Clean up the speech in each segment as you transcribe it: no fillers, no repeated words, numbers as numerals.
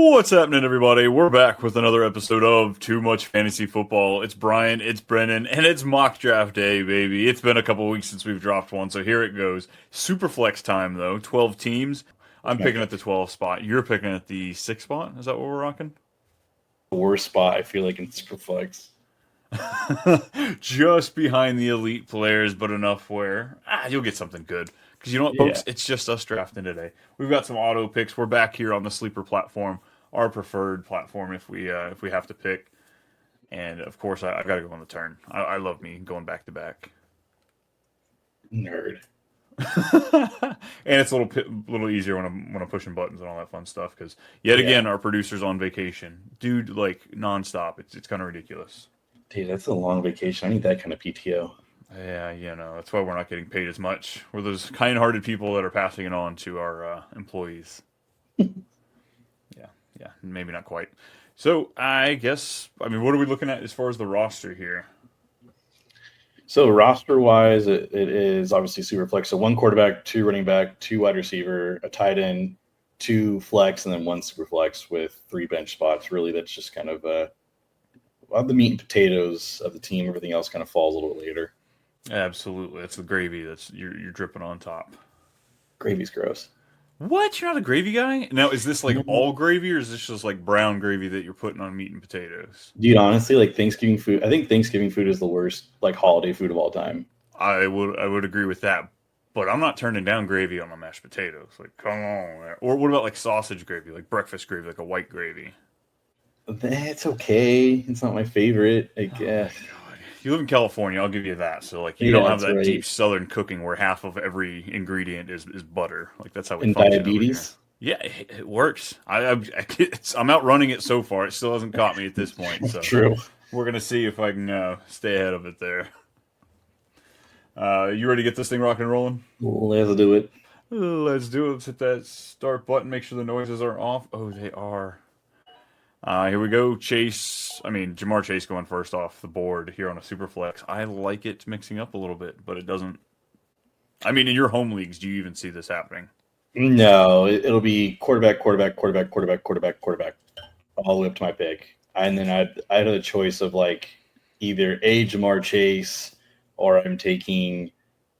What's happening, everybody? We're back with another episode of Too Much Fantasy Football. It's Brian, it's Brennan, and it's mock draft day, baby. It's been a couple weeks since we've dropped one, so here it goes. Superflex time, though. 12 teams. I'm picking at the 12 spot. You're picking at the 6 spot? Is that what we're rocking? The worst spot, I feel like, in Superflex. Just behind the elite players, but enough where you'll get something good. Because you know what, folks? It's just us drafting today. We've got some auto picks. We're back here on the sleeper platform, our preferred platform if we have to pick. And of course, I've got to go on the turn. I love me going back to back. Nerd. And it's a little easier when I'm pushing buttons and all that fun stuff. Because yet again, our producer's on vacation, dude. Like nonstop. It's kind of ridiculous. Dude, that's a long vacation. I need that kind of PTO. Yeah, that's why we're not getting paid as much. We're those kind-hearted people that are passing it on to our employees. Yeah, maybe not quite. So I guess, what are we looking at as far as the roster here? So roster-wise, it is obviously Superflex. So one quarterback, two running back, two wide receiver, a tight end, two flex, and then one Superflex with 3 bench spots. Really, that's just kind of the meat and potatoes of the team. Everything else kind of falls a little bit later. Absolutely, that's the gravy that's you're dripping on top. Gravy's gross. What? You're not a gravy guy? Now, is this like all gravy, or is this just like brown gravy that you're putting on meat and potatoes? Dude, honestly, like Thanksgiving food, I think Thanksgiving food is the worst like holiday food of all time. I would agree with that, but I'm not turning down gravy on my mashed potatoes. Like, come on, man. Or what about like sausage gravy, like breakfast gravy, like a white gravy? It's okay. It's not my favorite. I guess. You live in California, I'll give you that. So, like, you don't have that deep Southern cooking where half of every ingredient is butter. Like, that's how we function diabetes. Yeah, it works. I'm outrunning it so far. It still hasn't caught me at this point. So True. We're gonna see if I can stay ahead of it there. You ready to get this thing rocking and rolling? Let's do it. Let's do it. Let's hit that start button. Make sure the noises are off. Oh, they are. Here we go. Jamar Chase going first off the board here on a super flex. I like it mixing up a little bit, but it doesn't. In your home leagues, do you even see this happening? No, it'll be quarterback, all the way up to my pick. And then I'd have a choice of like either Jamar Chase or I'm taking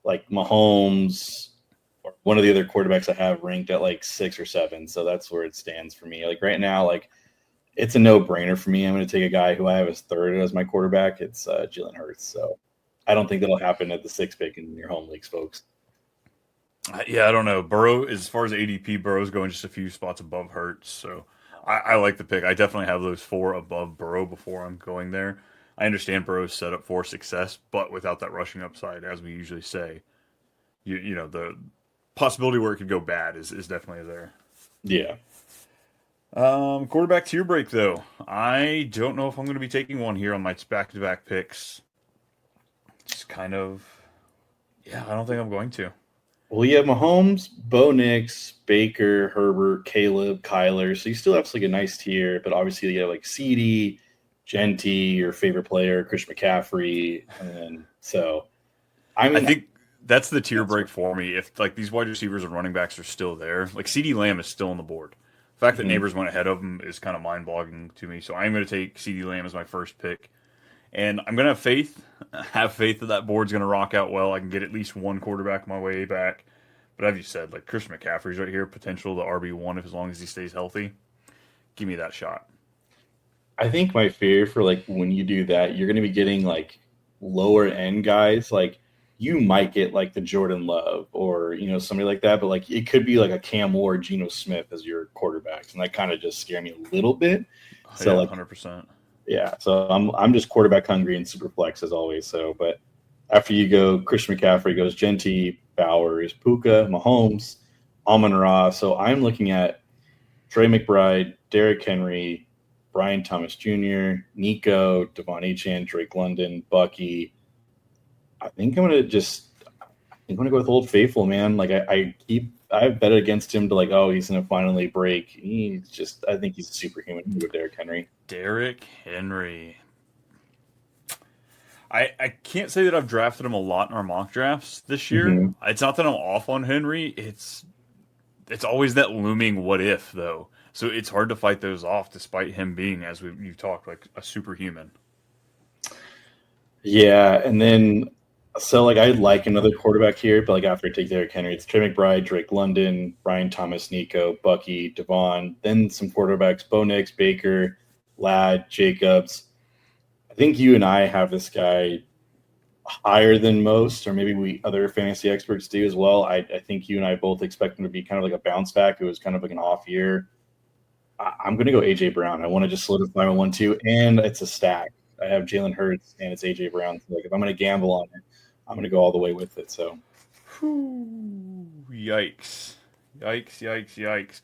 like Mahomes or one of the other quarterbacks I have ranked at like 6 or 7. So that's where it stands for me. Like right now, like it's a no-brainer for me. I'm going to take a guy who I have as third as my quarterback. It's Jalen Hurts. So I don't think that'll happen at the 6th pick in your home leagues, folks. Yeah, I don't know. Burrow, as far as ADP, Burrow's going just a few spots above Hurts. So I like the pick. I definitely have those 4 above Burrow before I'm going there. I understand Burrow's set up for success, but without that rushing upside, as we usually say, you know, the possibility where it could go bad is definitely there. Yeah. Quarterback tier break, though. I don't know if I'm going to be taking one here on my back-to-back picks. Just kind of, I don't think I'm going to. Well, you have Mahomes, Bo Nix, Baker, Herbert, Caleb, Kyler. So you still have like a nice tier, but obviously you have like CD, Genty, your favorite player, Christian McCaffrey. And so, I think that's the tier break for me. If like these wide receivers and running backs are still there, like CD Lamb is still on the board. The fact that Neighbors went ahead of him is kind of mind-boggling to me. So I'm going to take CD Lamb as my first pick. And I'm going to have faith that board's going to rock out well. I can get at least one quarterback my way back. But as you said, like Christian McCaffrey's right here, potential the RB1 as long as he stays healthy. Give me that shot. I think my fear for like when you do that, you're going to be getting like lower end guys. Like you might get like the Jordan Love or, somebody like that. But like it could be like a Cam Ward, Geno Smith as your quarterbacks. And that kind of just scared me a little bit. So yeah, like 100%. Yeah, so I'm just quarterback hungry and super flex as always. So, but after you go, Christian McCaffrey goes Genty, Bowers, Puka, Mahomes, Amon-Ra. So I'm looking at Trey McBride, Derrick Henry, Brian Thomas Jr., Nico, Devon Achane, Drake London, Bucky. I think I'm gonna go with Old Faithful, man. Like I've bet against him to like, oh, he's gonna finally break. I think he's a superhuman with Derrick Henry. Derrick Henry. I can't say that I've drafted him a lot in our mock drafts this year. Mm-hmm. It's not that I'm off on Henry. It's it's always that looming what if though. So it's hard to fight those off, despite him being, as you've talked, like a superhuman. Yeah, and then so like I like another quarterback here, but like after I take Derrick Henry, it's Trey McBride, Drake London, Brian Thomas, Nico, Bucky, Devon, then some quarterbacks: Bo Nix, Baker, Ladd, Jacobs. I think you and I have this guy higher than most, or maybe we other fantasy experts do as well. I think you and I both expect him to be kind of like a bounce back. It was kind of like an off year. I'm going to go AJ Brown. I want to just solidify my 1-2, and it's a stack. I have Jalen Hurts and it's AJ Brown. So like if I'm going to gamble on it, I'm going to go all the way with it. So, Yikes! Yikes!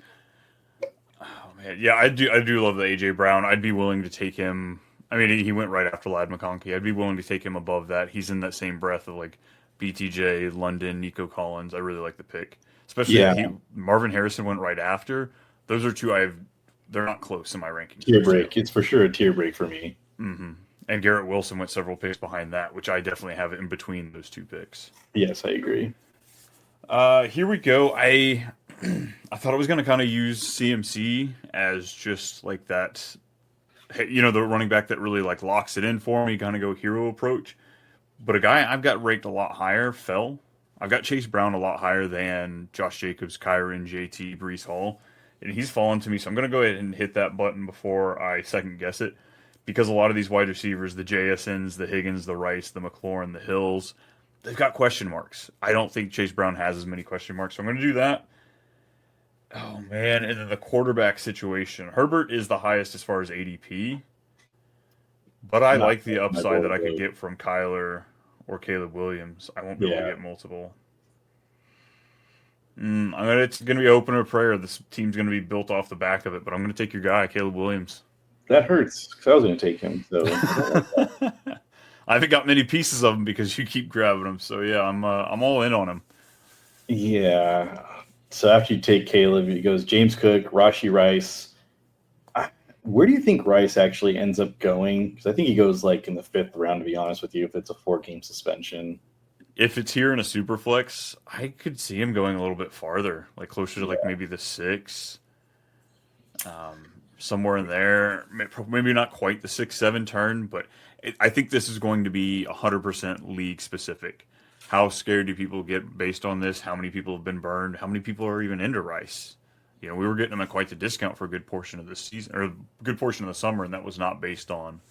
Oh man, yeah, I do love the AJ Brown. I'd be willing to take him. I mean, he went right after Ladd McConkey. I'd be willing to take him above that. He's in that same breath of like BTJ, London, Nico Collins. I really like the pick, especially Marvin Harrison went right after. Those are two they're not close in my rankings. Tier break. It's for sure a tier break for me. Mm-hmm. And Garrett Wilson went several picks behind that, which I definitely have in between those two picks. Yes, I agree. Here we go. I thought I was going to kind of use CMC as just like that, the running back that really like locks it in for me, kind of go hero approach. But a guy I've got ranked a lot higher fell. I've got Chase Brown a lot higher than Josh Jacobs, Kyron, JT, Brees Hall. And he's fallen to me, so I'm going to go ahead and hit that button before I second guess it. Because a lot of these wide receivers, the JSNs, the Higgins, the Rice, the McLaurin, the Hills, they've got question marks. I don't think Chase Brown has as many question marks, so I'm going to do that. Oh, man, and then the quarterback situation. Herbert is the highest as far as ADP, but I like the upside that I could get from Kyler or Caleb Williams. I won't be able to get multiple. It's going to be opener prayer. This team's going to be built off the back of it, but I'm going to take your guy, Caleb Williams. That hurts because I was going to take him. So I haven't got many pieces of him because you keep grabbing them. So yeah, I'm all in on him. Yeah. So after you take Caleb, it goes James Cook, Rashee Rice. Where do you think Rice actually ends up going? Because I think he goes like in the 5th round, to be honest with you, if it's a 4-game suspension. If it's here in a Superflex, I could see him going a little bit farther, like closer to like maybe the 6, somewhere in there. Maybe not quite the 6-7 turn, but I think this is going to be 100% league specific. How scared do people get based on this? How many people have been burned? How many people are even into Rice? We were getting him at quite the discount for a good portion of the season, or a good portion of the summer, and that was not based on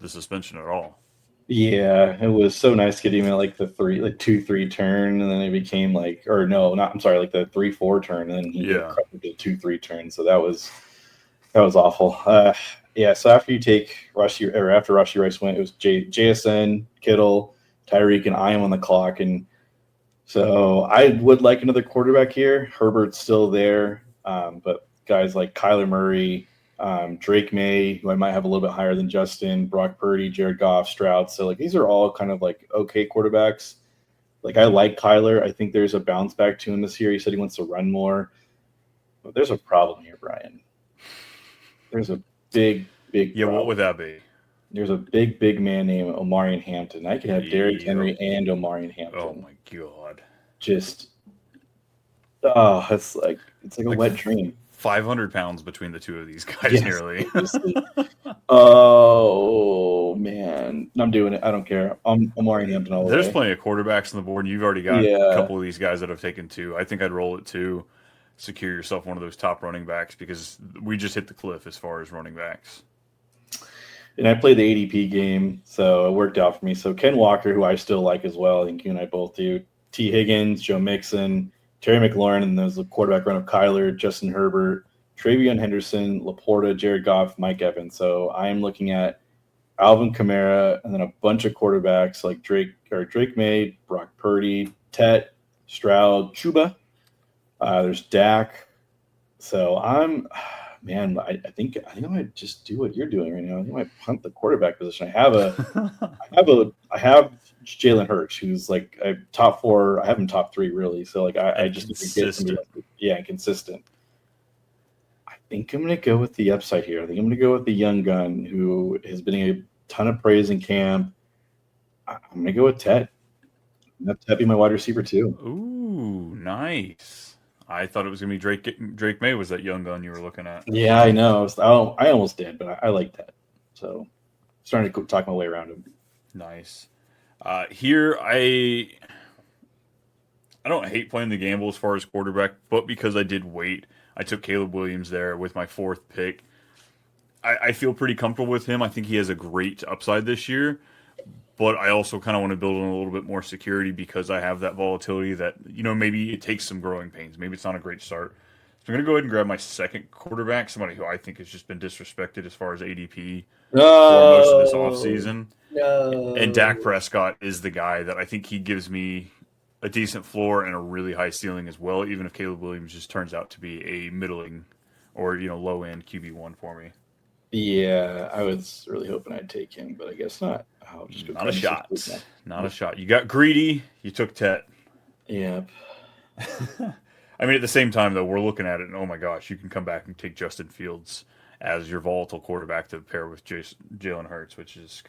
the suspension at all. Yeah, it was so nice getting him at like the 2-3 turn, and then it became like, or no, not, I'm sorry, like the 3-4 turn, and then he crushed the 2-3 turn. So that was awful. So after you take after Rashee Rice went, it was JSN, Kittle, Tyreek, and I am on the clock. And so I would like another quarterback here. Herbert's still there, but guys like Kyler Murray, Drake May, who I might have a little bit higher than Justin, Brock Purdy, Jared Goff, Stroud. So like these are all kind of like okay quarterbacks. Like I like Kyler. I think there's a bounce back to him this year. He said he wants to run more. But there's a problem here, Brian. There's a big problem. What would that be? There's a big man named Omarion Hampton. I could have Derrick Henry and Omarion Hampton. Oh my god. It's like a wet dream. 500 pounds between the two of these guys, nearly. Oh man, I'm doing it. I don't care. I'm Omarion Hampton all the way. There's plenty of quarterbacks on the board, and you've already got a couple of these guys that have taken 2. I think I'd roll it 2. Secure yourself one of those top running backs because we just hit the cliff as far as running backs. And I played the ADP game, so it worked out for me. So Ken Walker, who I still like as well, I think you and I both do. T. Higgins, Joe Mixon, Terry McLaurin, and there's the quarterback run of Kyler, Justin Herbert, Travion Henderson, Laporta, Jared Goff, Mike Evans. So I am looking at Alvin Kamara and then a bunch of quarterbacks like Drake May, Brock Purdy, Tet, Stroud, Chuba. There's Dak. So I think I might just do what you're doing right now. I think I might punt the quarterback position. I have Jalen Hurts, who's like a top 4. I have him top 3 really. So like I just need to get somebody consistent. I think I'm going to go with the upside here. I think I'm going to go with the young gun who has been a ton of praise in camp. I'm going to go with Ted. Let Ted be my wide receiver too. Ooh, nice. I thought it was going to be Drake May was that young gun you were looking at. Yeah, I know. I almost did, but I like that. So starting to talk my way around him. Nice. Here, I don't hate playing the gamble as far as quarterback, but because I did wait, I took Caleb Williams there with my 4th pick. I feel pretty comfortable with him. I think he has a great upside this year, but I also kind of want to build in a little bit more security because I have that volatility that, maybe it takes some growing pains. Maybe it's not a great start. So I'm going to go ahead and grab my 2nd quarterback, somebody who I think has just been disrespected as far as ADP for most of this offseason. No. And Dak Prescott is the guy that I think he gives me a decent floor and a really high ceiling as well, even if Caleb Williams just turns out to be a middling or, low-end QB1 for me. Yeah, I was really hoping I'd take him, but I guess not. I'll just go Not a shot. Not a shot. You got greedy. You took Tet. Yep. I mean, at the same time, though, we're looking at it, and oh my gosh, you can come back and take Justin Fields as your volatile quarterback to pair with Jalen Hurts, which is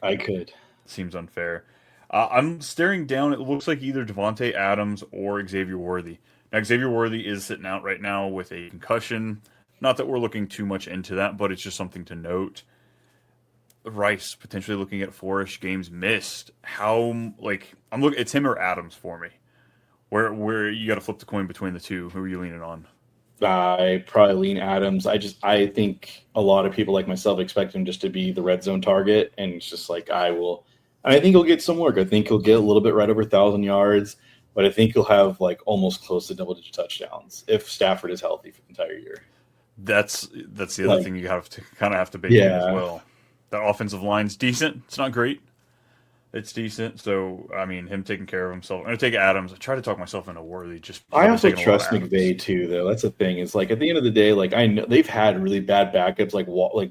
seems unfair. I'm staring down. It looks like either Devontae Adams or Xavier Worthy. Now, Xavier Worthy is sitting out right now with a concussion. Not that we're looking too much into that, but it's just something to note. Rice potentially looking at 4-ish games missed. It's him or Adams for me. Where you got to flip the coin between the two. Who are you leaning on? I probably lean Adams. I think a lot of people like myself expect him just to be the red zone target, and it's just like I think he'll get some work. I think he'll get a little bit right over 1,000 yards, but I think he'll have almost close to double-digit touchdowns if Stafford is healthy for the entire year. That's the other thing you have to bake in as well. The offensive line's decent. It's not great. It's decent. So, I mean, him taking care of himself. I'm going to take Adams. I try to talk myself into Worthy. I also trust McVay, too, though. That's the thing. It's at the end of the day, I know they've had really bad backups like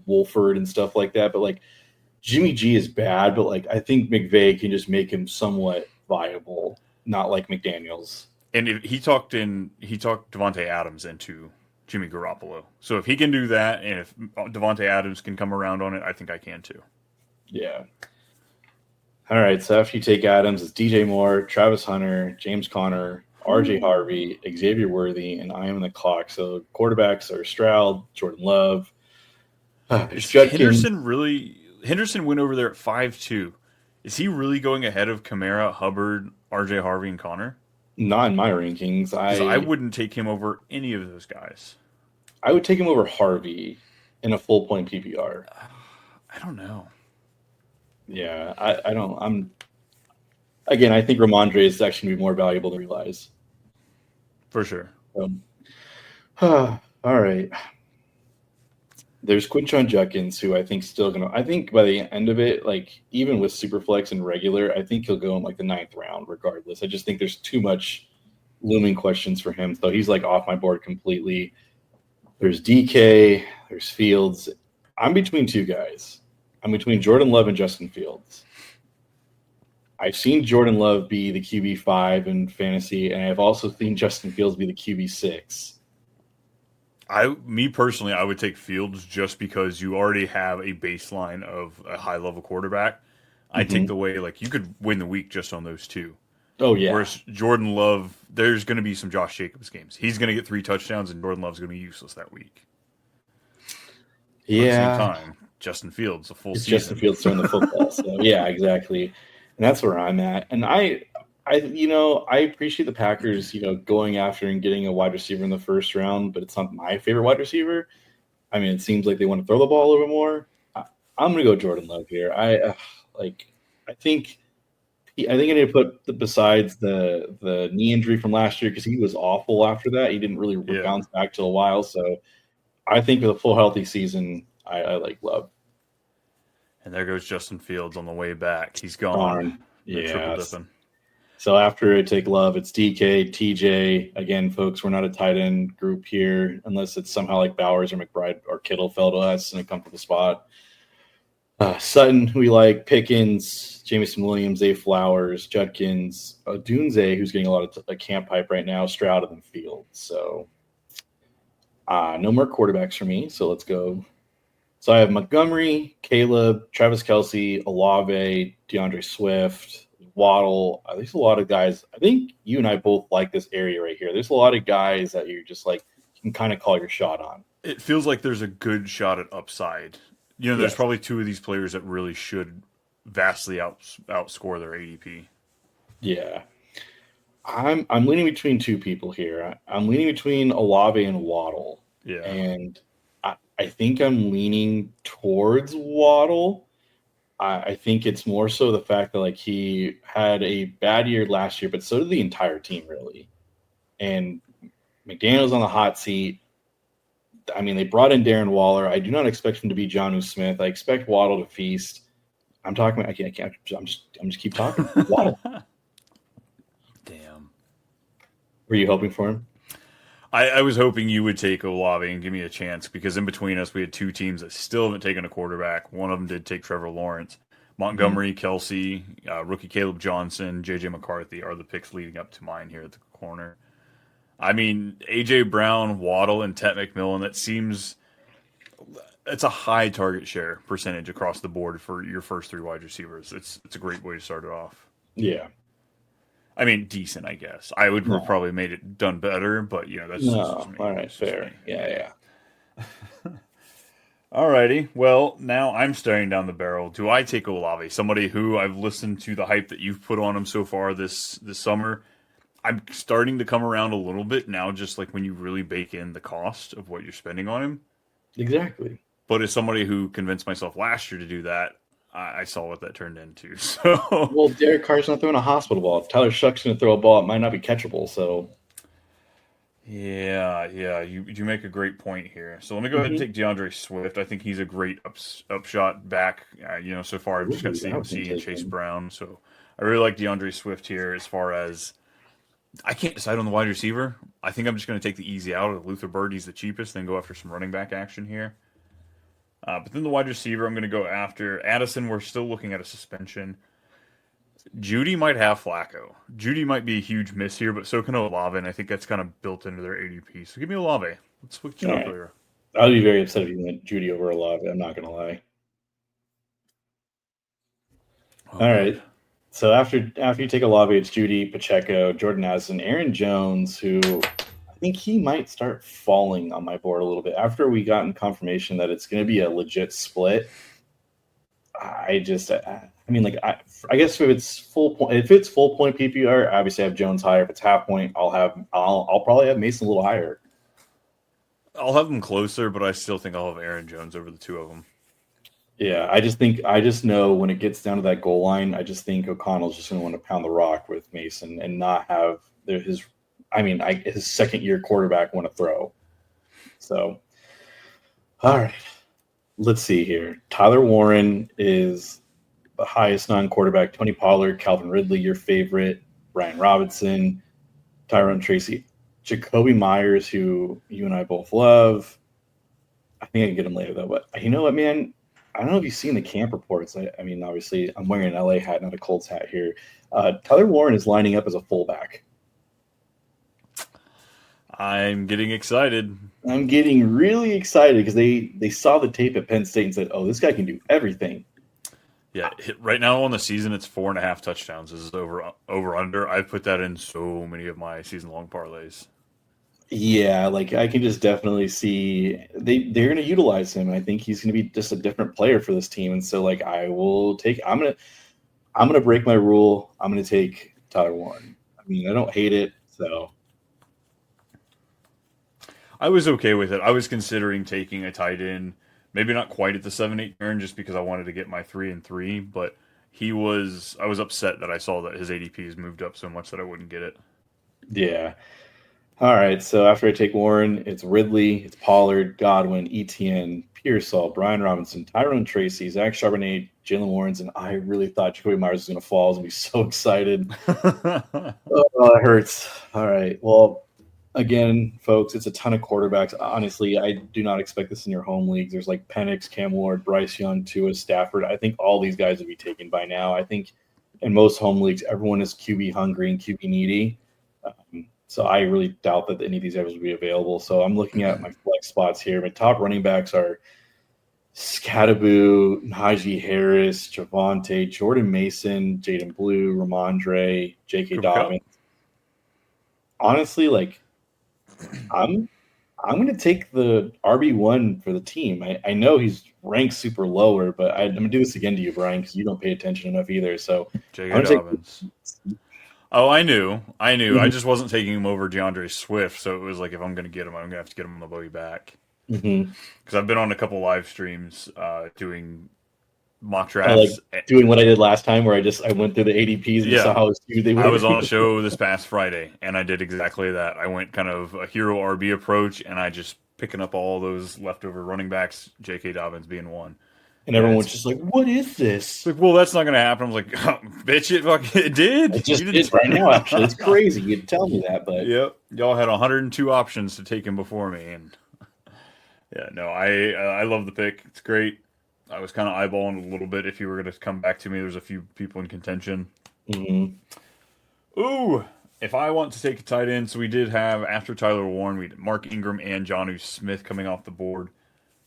Wolford and stuff like that. But, Jimmy G is bad. But, I think McVay can just make him somewhat viable, not like McDaniels. And he talked Devontae Adams into Jimmy Garoppolo. So if he can do that, and if Devontae Adams can come around on it, I think I can too. Yeah. All right, so after you take Adams, it's DJ Moore, Travis Hunter, James Conner, RJ Harvey, Xavier Worthy, and I am the clock. So quarterbacks are Stroud, Jordan Love. Henderson went over there at 5'2". Is he really going ahead of Kamara, Hubbard, RJ Harvey, and Conner? Not in my rankings. I wouldn't take him over any of those guys. I would take him over Harvey in a full point PPR. I don't know. Yeah, I don't. I think Ramondre is actually going to be more valuable than realize. For sure. All right. There's Quinshon Judkins, who I think I think by the end of it, even with Superflex and regular, I think he'll go in the 9th round regardless. I just think there's too much looming questions for him. So he's off my board completely. There's DK, there's Fields. I'm between two guys. I'm between Jordan Love and Justin Fields. I've seen Jordan Love be the QB5 in fantasy, and I've also seen Justin Fields be the QB6. Me personally, I would take Fields just because you already have a baseline of a high-level quarterback. I take the way, you could win the week just on those two. Oh, yeah. Whereas Jordan Love, there's going to be some Josh Jacobs games. He's going to get 3 touchdowns, and Jordan Love's going to be useless that week. Yeah. At the same time, Justin Fields, a full season. Justin Fields throwing the football. So, yeah, exactly. And that's where I'm at. And I appreciate the Packers, going after and getting a wide receiver in the first round, but it's not my favorite wide receiver. I mean, it seems like they want to throw the ball a little bit more. I'm going to go Jordan Love here. I think I need to put besides the knee injury from last year, because he was awful after that. He didn't really bounce back till a while. So I think with a full healthy season, I like Love. And there goes Justin Fields on the way back. He's gone. Yeah. So after I take Love, it's DK, TJ. Again, folks, we're not a tight end group here unless it's somehow like Bowers or McBride or Kittle fell to us in a comfortable spot. Sutton, we like Pickens, Jameson Williams, Zay Flowers, Judkins, Dunze, who's getting a lot of camp hype right now, Stroud, and Fields. So no more quarterbacks for me. So let's go. So I have Montgomery, Caleb, Travis Kelce, Olave, DeAndre Swift, Waddle. There's a lot of guys. I think you and I both like this area right here. There's a lot of guys that you're just like you can kind of call your shot on. It feels like there's a good shot at upside. There's Yes. probably two of these players that really should vastly outscore their ADP. Yeah. I'm leaning between two people here. I'm leaning between Olave and Waddle. Yeah. And I think I'm leaning towards Waddle. I think it's more so the fact that like he had a bad year last year, but so did the entire team really. And McDaniel's on the hot seat. I mean, they brought in Darren Waller. I do not expect him to be Jonnu Smith. I expect Waddle to feast. I'm talking about. I can't. I'm just keep talking. Waddle. Damn. Were you hoping for him? I was hoping you would take Olave and give me a chance because in between us we had two teams that still haven't taken a quarterback. One of them did take Trevor Lawrence. Montgomery, Kelsey, rookie Caleb Johnson, J.J. McCarthy are the picks leading up to mine here at the corner. I mean, A.J. Brown, Waddle, and Tet McMillan, that's a high target share percentage across the board for your first three wide receivers. It's a great way to start it off. Yeah. I mean, decent, I guess. I would have probably made it done better, but that's just me. All right, fair. Yeah. Alrighty. Well, now I'm staring down the barrel. Do I take Olave? Somebody who I've listened to the hype that you've put on him so far this summer. I'm starting to come around a little bit now, just like when you really bake in the cost of what you're spending on him. Exactly. But as somebody who convinced myself last year to do that, I saw what that turned into. So, well, Derek Carr's not throwing a hospital ball. If Tyler Shuck's going to throw a ball, it might not be catchable. So, yeah, you make a great point here. So let me go ahead and take DeAndre Swift. I think he's a great upshot back. So far I've just got CMC and Chase Brown. So I really like DeAndre Swift here. As far as I can't decide on the wide receiver. I think I'm just going to take the easy out of Luther Bird. He's the cheapest. Then go after some running back action here. But then the wide receiver, I'm going to go after Addison. We're still looking at a suspension. Judy might have Flacco. Judy might be a huge miss here, but so can Olave, and I think that's kind of built into their ADP. So give me Olave. Let's switch it up here. I'll be very upset if you went Judy over Olave. I'm not going to lie. All right. So after you take Olave, it's Judy, Pacheco, Jordan Addison, Aaron Jones, who I think he might start falling on my board a little bit. After we gotten confirmation that it's going to be a legit split, I guess if it's full point PPR, obviously I have Jones higher. If it's half point, I'll probably have Mason a little higher. I'll have them closer, but I still think I'll have Aaron Jones over the two of them. Yeah, I just know when it gets down to that goal line, I just think O'Connell's just going to want to pound the rock with Mason and not have his second year quarterback want to throw. So, all right, let's see here. Tyler Warren is the highest non-quarterback. Tony Pollard, Calvin Ridley, your favorite. Brian Robinson, Tyrone Tracy, Jacoby Myers, who you and I both love. I think I can get him later though, but you know what, man? I don't know if you've seen the camp reports. I mean, obviously, I'm wearing an LA hat, not a Colts hat here. Tyler Warren is lining up as a fullback. I'm getting excited. I'm getting really excited because they saw the tape at Penn State and said, "Oh, this guy can do everything." Yeah, right now on the season, it's 4.5 touchdowns. This is over under. I've put that in so many of my season long parlays. Yeah, like I can just definitely see they're going to utilize him. I think he's going to be just a different player for this team, and so like I'm gonna break my rule. I'm going to take Tyler Warren. I mean, I don't hate it, so I was okay with it. I was considering taking a tight end, maybe not quite at the 7-8 turn, just because I wanted to get my 3-3. But I was upset that I saw that his ADP has moved up so much that I wouldn't get it. Yeah. All right, so after I take Warren, it's Ridley, it's Pollard, Godwin, Etienne, Pearsall, Brian Robinson, Tyrone Tracy, Zach Charbonnet, Jalen Warrens, and I really thought Jacoby Myers was going to fall. I was going to be so excited. Oh, it hurts. All right, well, again, folks, it's a ton of quarterbacks. Honestly, I do not expect this in your home leagues. There's like Penix, Cam Ward, Bryce Young, Tua, Stafford. I think all these guys will be taken by now. I think in most home leagues, everyone is QB hungry and QB needy. So I really doubt that any of these guys will be available. So I'm looking at my flex spots here. My top running backs are Scattaboo, Najee Harris, Javonte, Jordan Mason, Jaden Blue, Ramondre, J.K. Cooper Kupp. Dobbins. Honestly, like I'm going to take the RB1 for the team. I know he's ranked super lower, but I'm going to do this again to you, Brian, because you don't pay attention enough either. So J.K. I'm going to Dobbins. Oh, I knew. I just wasn't taking him over DeAndre Swift, so it was like if I'm going to get him, I'm going to have to get him on the way back. Because I've been on a couple live streams doing mock drafts. Doing what I did last time where I went through the ADPs and saw how stupid they were. I was on a show this past Friday, and I did exactly that. I went kind of a hero RB approach, and I just picking up all those leftover running backs, J.K. Dobbins being one. And everyone was just like, what is this? Like, well, that's not going to happen. I was like, oh, bitch, it did. It just did right now, actually. It's crazy. You didn't tell me that, but... Yep. Y'all had 102 options to take him before me, and... Yeah, no, I love the pick. It's great. I was kind of eyeballing a little bit if you were going to come back to me. There's a few people in contention. Ooh, if I want to take a tight end, so we did have, after Tyler Warren, we had Mark Ingram and Jonnu Smith coming off the board.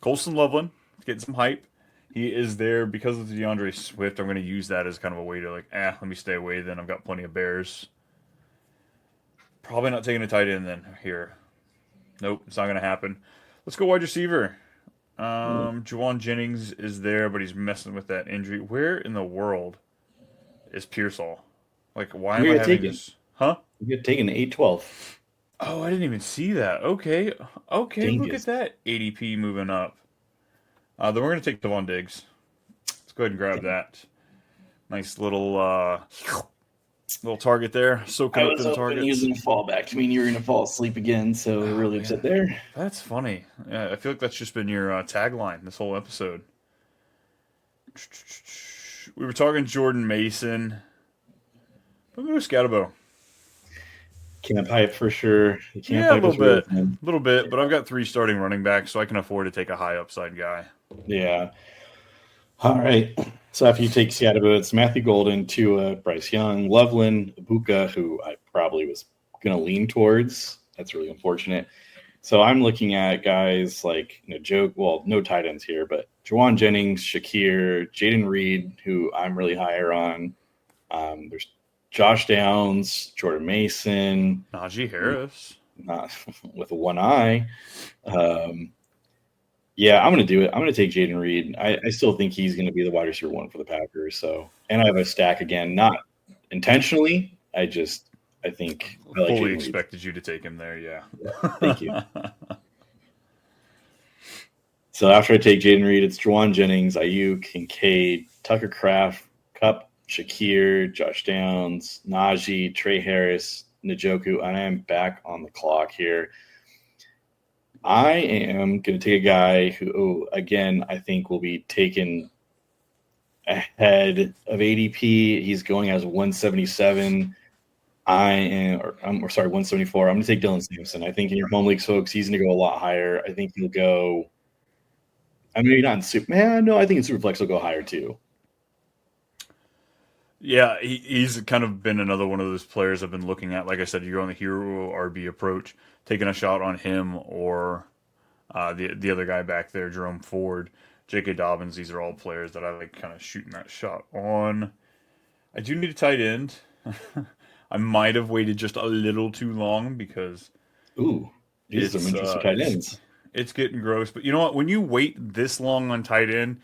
Colston Loveland, getting some hype. He is there because of the DeAndre Swift. I'm going to use that as kind of a way to let me stay away then. I've got plenty of Bears. Probably not taking a tight end then here. Nope, it's not going to happen. Let's go wide receiver. Juwan Jennings is there, but he's messing with that injury. Where in the world is Pearsall? Like, why am I having this? Huh? You get taken 8-12. Oh, I didn't even see that. Okay, look at that. ADP moving up. Then we're going to take Devon Diggs. Let's go ahead and grab that. Nice little target there. Soaking up to the target. He was going to fall back to me and you were going to fall asleep again, so really upset there. That's funny. Yeah, I feel like that's just been your tagline this whole episode. We were talking Jordan Mason. I'm going to go Scatterbo. Camp hype for sure. Yeah, a little bit, but I've got 3 starting running backs, so I can afford to take a high upside guy. Yeah. All right. So after you take Scatterbo, it's Matthew Golden, Tua, Bryce Young, Loveland, Ibuka, who I probably was going to lean towards. That's really unfortunate. So I'm looking at guys like no tight ends here, but Juwan Jennings, Shakir, Jaden Reed, who I'm really higher on. There's Josh Downs, Jordan Mason, Najee Harris, not with one eye. Yeah, I'm going to do it. I'm going to take Jaden Reed. I still think he's going to be the wide receiver 1 for the Packers. So, and I have a stack again, not intentionally. I think I like fully expected you to take him there. Yeah. Thank you. So after I take Jaden Reed, it's Juwan Jennings, Ayuk, Kincaid, Tucker Kraft, Kupp, Shakir, Josh Downs, Najee, Trey Harris, Njoku, and I am back on the clock here. I am going to take a guy who, again, I think will be taken ahead of ADP. He's going as 177. I'm 174. I'm going to take Dylan Sampson. I think in your home leagues, folks, he's going to go a lot higher. I think he'll go. I mean, maybe not in Superman. No, I think in Superflex he'll go higher too. Yeah, he's kind of been another one of those players I've been looking at. Like I said, you're on the hero RB approach, taking a shot on him or the other guy back there, Jerome Ford, J.K. Dobbins. These are all players that I like kind of shooting that shot on. I do need a tight end. I might have waited just a little too long because these are some interesting tight ends. It's getting gross. But you know what? When you wait this long on tight end,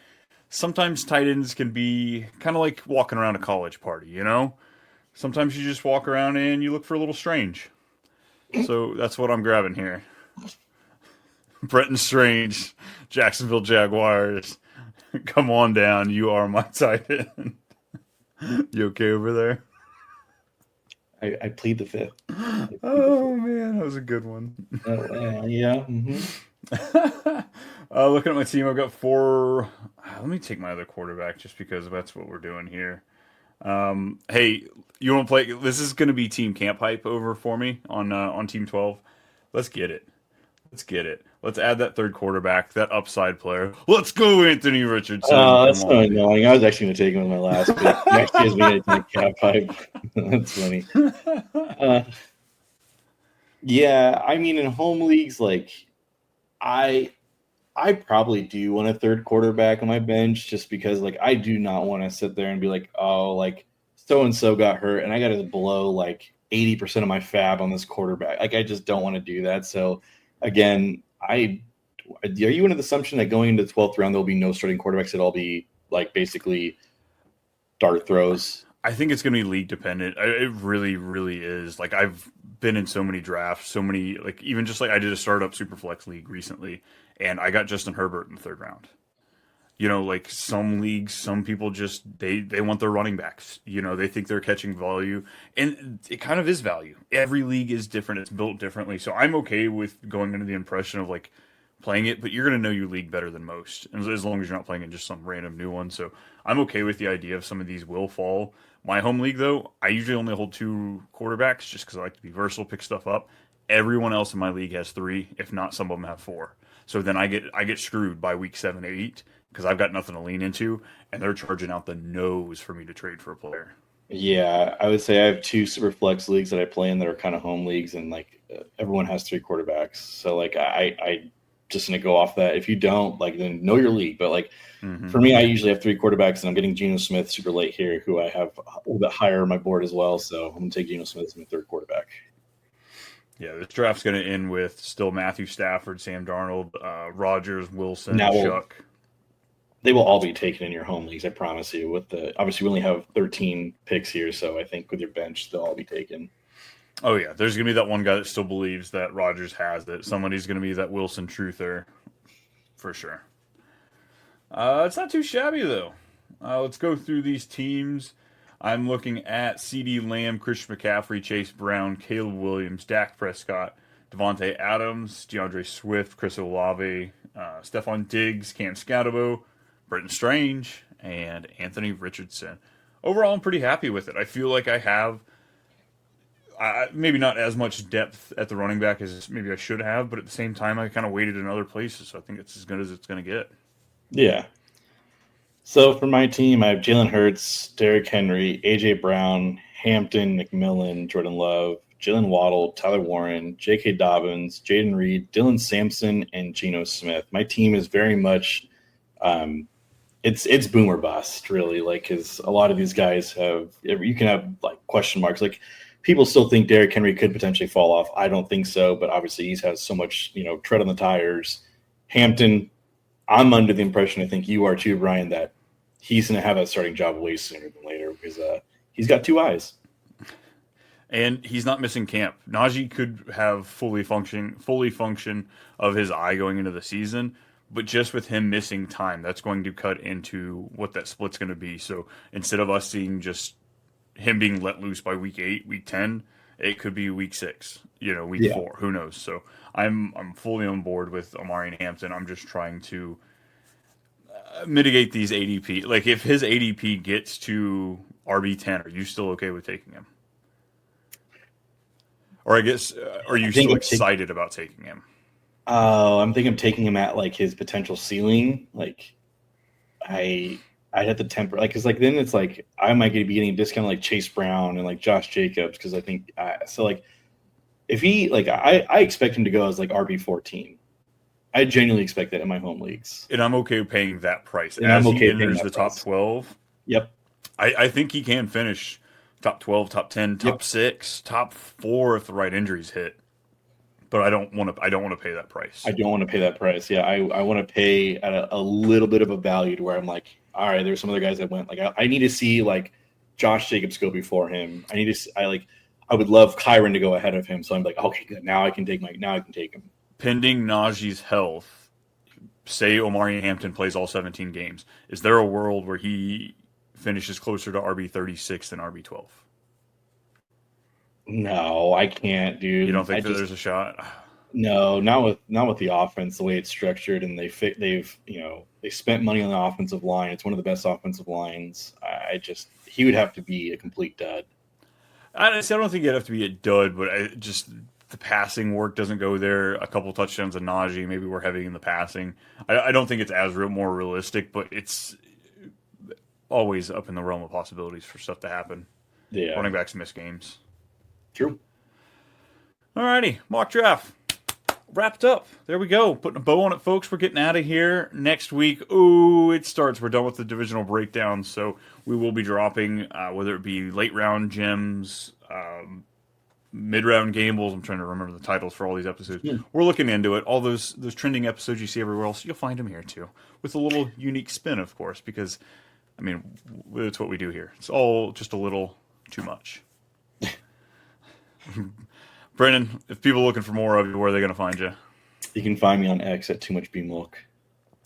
sometimes tight ends can be kind of like walking around a college party, you know? Sometimes you just walk around and you look for a little strange. So that's what I'm grabbing here. Brenton Strange, Jacksonville Jaguars. Come on down. You are my tight end. You okay over there? I plead the fifth. Man, that was a good one. Yeah. Looking at my team, I've got 4. Let me take my other quarterback just because that's what we're doing here. Hey, you want to play? This is going to be team camp hype over for me on Team 12. Let's get it. Let's add that third quarterback, that upside player. Let's go, Anthony Richardson. Oh, that's so annoying. I was actually going to take him in my last pick. Next year's me going to take camp hype. That's funny. Yeah, I mean, in home leagues, like I I probably do want a third quarterback on my bench just because, like, I do not want to sit there and be like, oh, like, so and so got hurt and I got to blow like 80% of my fab on this quarterback. Like, I just don't want to do that. So, again, are you under the assumption that going into the 12th round, there'll be no starting quarterbacks? It'll all be like basically dart throws? I think it's going to be league dependent. It really, really is. Like I've been in so many drafts, so many like even just like I did a startup Superflex league recently, and I got Justin Herbert in the third round. You know, like some leagues, some people just they want their running backs. You know, they think they're catching value, and it kind of is value. Every league is different; it's built differently. So I'm okay with going into the impression of like playing it, but you're going to know your league better than most, as long as you're not playing in just some random new one. So I'm okay with the idea of some of these will fall. My home league, though, I usually only hold 2 quarterbacks just because I like to be versatile, pick stuff up. Everyone else in my league has 3, if not some of them have 4. So then I get screwed by week 7, 8 because I've got nothing to lean into, and they're charging out the nose for me to trade for a player. Yeah, I would say I have 2 super flex leagues that I play in that are kind of home leagues, and like everyone has 3 quarterbacks. So like I just gonna go off that. If you don't, like, then know your league. But like for me, I usually have 3 quarterbacks, and I'm getting Geno Smith super late here, who I have a little bit higher on my board as well. So I'm gonna take Geno Smith as my third quarterback. Yeah, this draft's going to end with still Matthew Stafford, Sam Darnold, Rodgers, Wilson, Now Chuck. they will all be taken in your home leagues, I promise you. With the obviously we only have 13 picks here, so I think with your bench they'll all be taken. Oh yeah, there's gonna be that one guy that still believes that Rodgers has it. Somebody's gonna be that Wilson truther, for sure. It's not too shabby though. Let's go through these teams. I'm looking at C.D. Lamb, Christian McCaffrey, Chase Brown, Caleb Williams, Dak Prescott, Devontae Adams, DeAndre Swift, Chris Olave, Stephon Diggs, Cam Scatterbo, Britton Strange, and Anthony Richardson. Overall, I'm pretty happy with it. I feel like I have maybe not as much depth at the running back as maybe I should have, but at the same time, I kind of waited in other places, so I think it's as good as it's going to get. Yeah. So for my team, I have Jalen Hurts, Derrick Henry, AJ Brown, Hampton, McMillan, Jordan Love, Jalen Waddle, Tyler Warren, J.K. Dobbins, Jaden Reed, Dylan Sampson, and Geno Smith. My team is very much it's boom or bust, really. Like, because a lot of these guys you can have like question marks. Like, people still think Derrick Henry could potentially fall off. I don't think so, but obviously he has so much tread on the tires. Hampton, I'm under the impression, I think you are too, Brian, that he's going to have that starting job way sooner than later because he's got 2 eyes. And he's not missing camp. Najee could have fully function of his eye going into the season, but just with him missing time, that's going to cut into what that split's going to be. So instead of us seeing just him being let loose by week 8, week 10, it could be week 6, week 4. Who knows? So I'm fully on board with Amari and Hampton. I'm just trying to mitigate these ADP. Like, if his ADP gets to RB10, are you still okay with taking him? Or I guess, are you still excited about taking him? I'm thinking of taking him at like his potential ceiling. Like, I'd have to temper, like, because like then it's like I might be getting a discount like Chase Brown and like Josh Jacobs, because I think so. Like, if he like I expect him to go as like RB14. I genuinely expect that in my home leagues, and I'm okay paying that price. And as I'm okay he enters the top 12. Yep, I think he can finish top 12, top 10, top 6, top 4 if the right injuries hit. But I don't want to pay that price. I don't want to pay that price. Yeah, I want to pay at a little bit of a value to where I'm like, all right, there's some other guys that went. Like, I need to see like Josh Jacobs go before him. I would love Kyron to go ahead of him. So I'm like, okay, good. Now I can take him. Pending Najee's health, say Omari Hampton plays all 17 games. Is there a world where he finishes closer to RB36 than RB12? No, I can't, dude. You don't think there's a shot? No, not with the offense, the way it's structured, and they've they spent money on the offensive line. It's one of the best offensive lines. He would have to be a complete dud. I don't think it'd have to be a dud, but the passing work doesn't go there. A couple touchdowns of Najee, maybe we're heavy in the passing. I don't think it's as more realistic, but it's always up in the realm of possibilities for stuff to happen. Yeah, running backs miss games. True. Alrighty, mock draft. wrapped up. There we go. Putting a bow on it, folks. We're getting out of here. Next week, it starts. We're done with the divisional breakdown, so we will be dropping, whether it be late round gems, mid-round gambles. I'm trying to remember the titles for all these episodes. Yeah. We're looking into it. All those trending episodes you see everywhere else, you'll find them here too, with a little unique spin, of course, because, I mean, it's what we do here. It's all just a little too much. Brennan, if people are looking for more of you, where are they going to find you? You can find me on X at Too Much BMilk.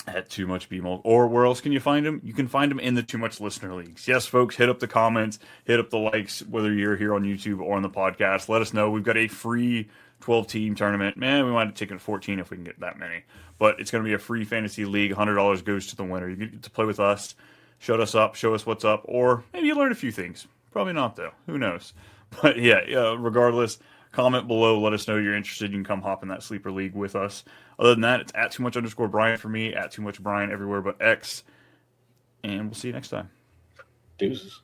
At Too Much BMilk. Or where else can you find them? You can find them in the Too Much Listener Leagues. Yes, folks, hit up the comments, hit up the likes, whether you're here on YouTube or on the podcast. Let us know. We've got a free 12-team tournament. Man, we might have taken 14 if we can get that many. But it's going to be a free fantasy league. $100 goes to the winner. You get to play with us, shut us up, show us what's up, or maybe you learn a few things. Probably not, though. Who knows? But yeah, regardless, comment below. Let us know you're interested. You can come hop in that sleeper league with us. Other than that, it's at @TooMuch_Brian for me, at @TooMuchBrian everywhere but X. And we'll see you next time. Deuces.